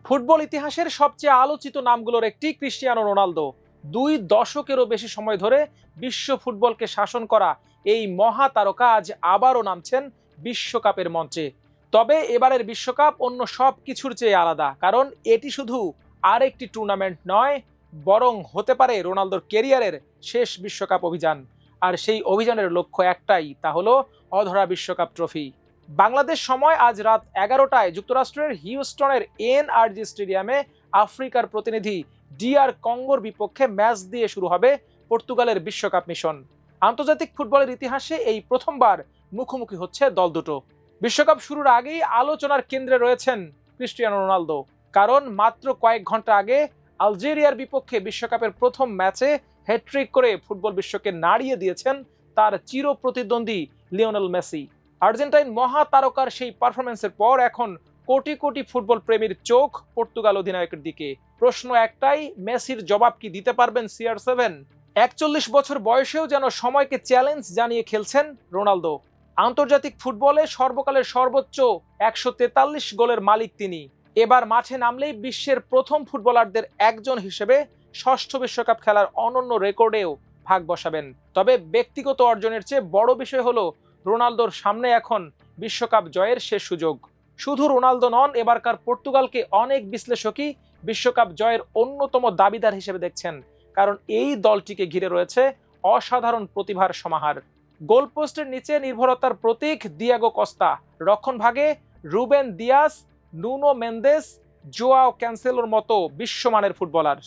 Football ইতিহাসের সবচেয়ে আলোচিত নামগুলোর একটি ক্রিস্টিয়ানো রোনালদো। 2 দশকেরও বেশি সময় ধরে বিশ্ব ফুটবলকে শাসন করা এই মহা তারকা আজ আবারও নামছেন বিশ্বকাপের মঞ্চে। তবে এবারের বিশ্বকাপ অন্য সব কিছুর চেয়ে আলাদা, কারণ এটি শুধু আরেকটি টুর্নামেন্ট নয়, বরং হতে পারে রোনালদোর ক্যারিয়ারের শেষ বিশ্বকাপ অভিযান। আর সেই অভিযানের লক্ষ্য একটাই, তা হলো অধরা বিশ্বকাপ ট্রফি। বাংলাদেশ সময় আজ রাত 11টায় যুক্তরাষ্ট্রের হিউস্টনের এনআরজি স্টেডিয়ামে আফ্রিকার প্রতিনিধি ডিআর কঙ্গোর বিপক্ষে ম্যাচ দিয়ে শুরু হবে পর্তুগালের বিশ্বকাপ মিশন। আন্তর্জাতিক ফুটবলের ইতিহাসে এই প্রথমবার মুখোমুখি হচ্ছে দল দুটো। বিশ্বকাপ শুরুর আগেই আলোচনার কেন্দ্রে রয়েছেন ক্রিস্টিয়ানো রোনালদো, কারণ মাত্র কয়েক ঘন্টা আগে আলজেরিয়ার বিপক্ষে বিশ্বকাপের প্রথম ম্যাচে হ্যাট্রিক করে ফুটবল বিশ্বকে নাড়িয়ে দিয়েছেন তার চির প্রতিদ্বন্দ্বী লিওনেল মেসি। আর্জেন্টাইন মহা তারকার সেই পারফরমেন্সের পর এখন কোটি কোটি ফুটবল প্রেমীর চোখ পর্তুগাল অধিনায়কের দিকে। প্রশ্ন একটাই, মেসির জবাব কি দিতে পারবেন CR7? 41 বছর বয়সেও যেন সময়কে চ্যালেঞ্জ জানিয়ে খেলছেন রোনালদো। আন্তর্জাতিক ফুটবলে সর্বকালের সর্বোচ্চ 143 গোলের মালিক তিনি। এবার মাঠে নামলেই বিশ্বের প্রথম ফুটবলারদের একজন হিসেবে ষষ্ঠ বিশ্বকাপ খেলার অনন্য রেকর্ডেও ভাগ বসাবেন। তবে ব্যক্তিগত অর্জনের চেয়ে বড় বিষয় হলো রোনালদোর সামনে এখন বিশ্বকাপ জয়ের শেষ সুযোগ। শুধু রোনালদো নন, এবারকার পর্তুগালকে অনেক বিশ্লেষকই বিশ্বকাপ জয়ের অন্যতম দাবিদার হিসেবে দেখছেন, কারণ এই দলটিকে ঘিরে রয়েছে অসাধারণ প্রতিভার সমাহার। গোলপোস্টের নিচে নির্ভরতার প্রতীক দিয়াগো কস্তা, রক্ষণ ভাগে Ruben Dias, Nuno Mendes, Joao ক্যান্সেলোর মতো বিশ্বমানের ফুটবলার।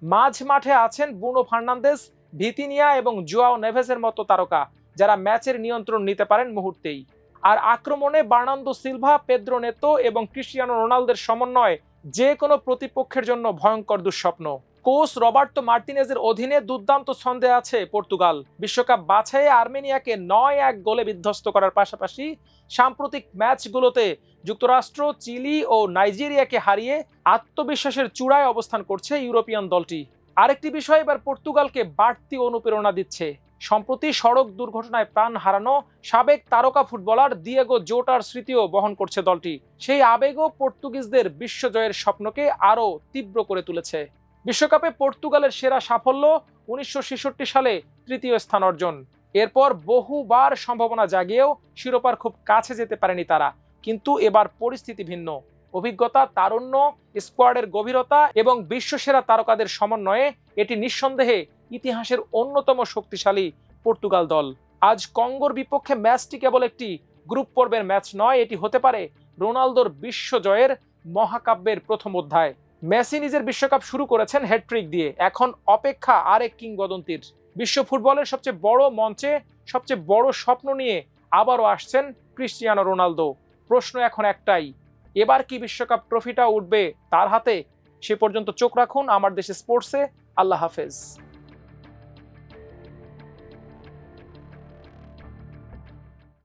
মাঝ মাঠে আছেন ব্রুনো ফার্নান্দেস, ভিতিনিয়া এবং জোয়াও নেভেসের মতো তারকা, যারা ম্যাচের নিয়ন্ত্রণ নিতে পারেন মুহূর্তেই। আর আক্রমণে বার্নার্দো সিলভা, পেদ্রো নেতো এবং ক্রিস্টিয়ানো রোনালদোর সমন্বয় যে কোনো প্রতিপক্ষের জন্য ভয়ঙ্কর দুঃস্বপ্ন। কোচ রবার্তো মার্টিনেজের অধীনে দুর্দান্ত ছন্দে আছে পর্তুগাল। বিশ্বকাপ বাছাইয়ে আর্মেনিয়াকে 9-1 গোলে বিধ্বস্ত করার পাশাপাশি সাম্প্রতিক ম্যাচগুলোতে যুক্তরাষ্ট্র, চিলি ও নাইজেরিয়াকে হারিয়ে আত্মবিশ্বাসের চূড়ায় অবস্থান করছে ইউরোপিয়ান দলটি। আরেকটি বিষয় এবার পর্তুগালকে বাড়তি অনুপ্রেরণা দিচ্ছে। সম্প্রতি সড়ক দুর্ঘটনায় প্রাণ হারানো সাবেক তারকা ফুটবলার দিয়েগো জোটার স্মৃতিও বহন করছে দলটি। সেই আবেগও পর্তুগিজদের বিশ্বজয়ের স্বপ্নকে আরও তীব্র করে তুলেছে। বিশ্বকাপে পর্তুগালের সেরা সাফল্য 1966 সালে তৃতীয় স্থান অর্জন। এরপর বহুবার সম্ভাবনা জাগিয়েও শিরোপার খুব কাছে যেতে পারেনি তারা। কিন্তু এবার পরিস্থিতি ভিন্ন। অভিজ্ঞতা, তারুণ্য, স্কোয়াডের গভীরতা এবং বিশ্বসেরা তারকাদের সমন্বয়ে এটি নিঃসন্দেহে ইতিহাসের অন্যতম শক্তিশালী পর্তুগাল দল। আজ কঙ্গোর বিপক্ষে ম্যাচটি কেবল একটি গ্রুপ পর্বের ম্যাচ নয়, এটি হতে পারে রোনালদোর বিশ্বজয়ের মহাকাব্যের প্রথম অধ্যায়। মেসি নিজের বিশ্বকাপ শুরু করেছেন হ্যাট্রিক দিয়ে, এখন অপেক্ষা আরেক কিংবদন্তির। বিশ্ব ফুটবলের সবচেয়ে বড় মঞ্চে সবচেয়ে বড় স্বপ্ন নিয়ে আবারও আসছেন ক্রিস্টিয়ানো রোনালদো। প্রশ্ন এখন একটাই, এবার কি বিশ্বকাপ ট্রফিটা উঠবে তার হাতে? সে পর্যন্ত চোখ রাখুন আমার দেশে স্পোর্টসে। আল্লাহ হাফেজ।